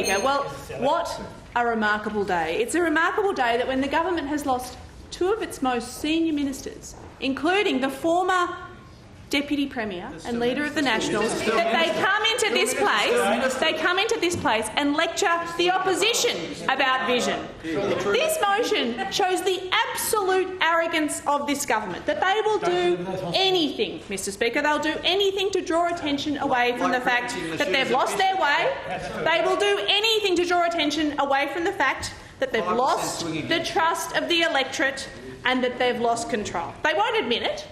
Well, what a remarkable day. It's a remarkable day that when the government has lost two of its most senior ministers, including the former Deputy Premier and Leader of the Nationals, that they come into this place and lecture the opposition about vision. This motion shows the absolute arrogance of this government, that they will do anything, Mr Speaker, they'll do anything to draw attention away from the fact that they've lost their way. They will do anything to draw attention away from the fact that they've lost the trust of the electorate and that they've lost control. They won't admit it,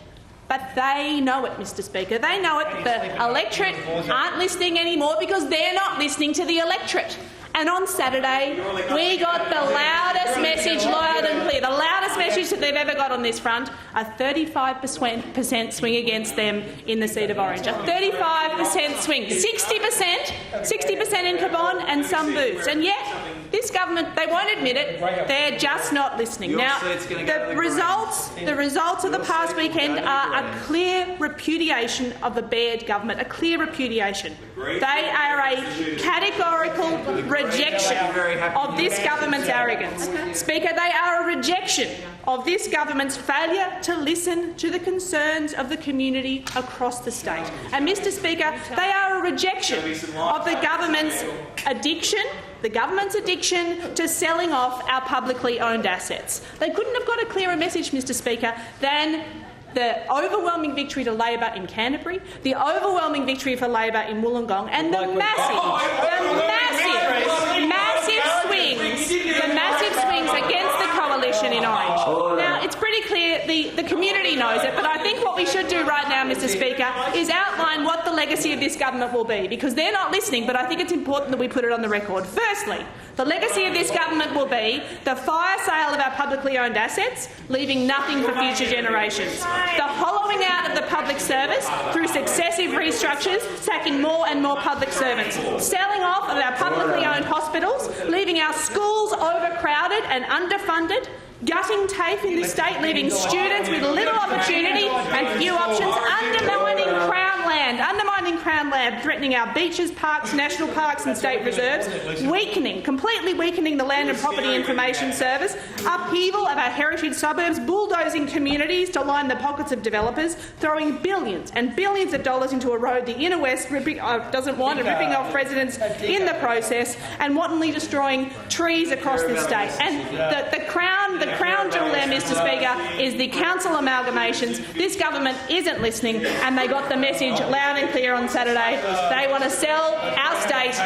but they know it, Mr Speaker. They know it. The electorate aren't listening anymore because they're not listening to the electorate. And on Saturday, we got the loudest message, loud and clear, the loudest message that they've ever got on this front, a 35% swing against them in the seat of Orange. A 35% swing, 60% in Cabonne and some booths. And yet, this government, they won't admit it, they're just not listening. Now, the results of the past weekend are a clear repudiation of the Baird government, a clear repudiation. They are a categorical rejection of this government's arrogance. Speaker, they are a rejection of this government's failure to listen to the concerns of the community across the state. And, Mr Speaker, they are a rejection of the government's addiction to selling off our publicly owned assets. They couldn't have got a clearer message, Mr Speaker, than the overwhelming victory to Labor in Canterbury, the overwhelming victory for Labor in Wollongong, and the massive swings against the coalition in Orange. Now, it's pretty clear the community knows it, but I think what we should do right now, Mr Speaker, is outline what the legacy of this government will be, because they're not listening, but I think it's important that we put it on the record. Firstly, the legacy of this government will be the fire sale of our publicly owned assets, leaving nothing for future generations. The hollowing out of the public service through successive restructures, sacking more and more public servants. Selling off of our publicly owned hospitals, leaving our schools overcrowded and underfunded. Gutting TAFE in the state, leaving students with little opportunity and few options, undermining Crown land, threatening our beaches, parks, national parks and state reserves, completely weakening the Land and Property Information Service, upheaval of our heritage suburbs, bulldozing communities to line the pockets of developers, throwing billions and billions of dollars into a road the Inner West doesn't want and ripping off residents in the process, and wantonly destroying trees across the state. And the crown jewel there, Mr Speaker, is the council amalgamations. This government isn't listening, and they got the message loud and clear on Saturday. They want to sell our state,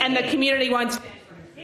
and the community won't.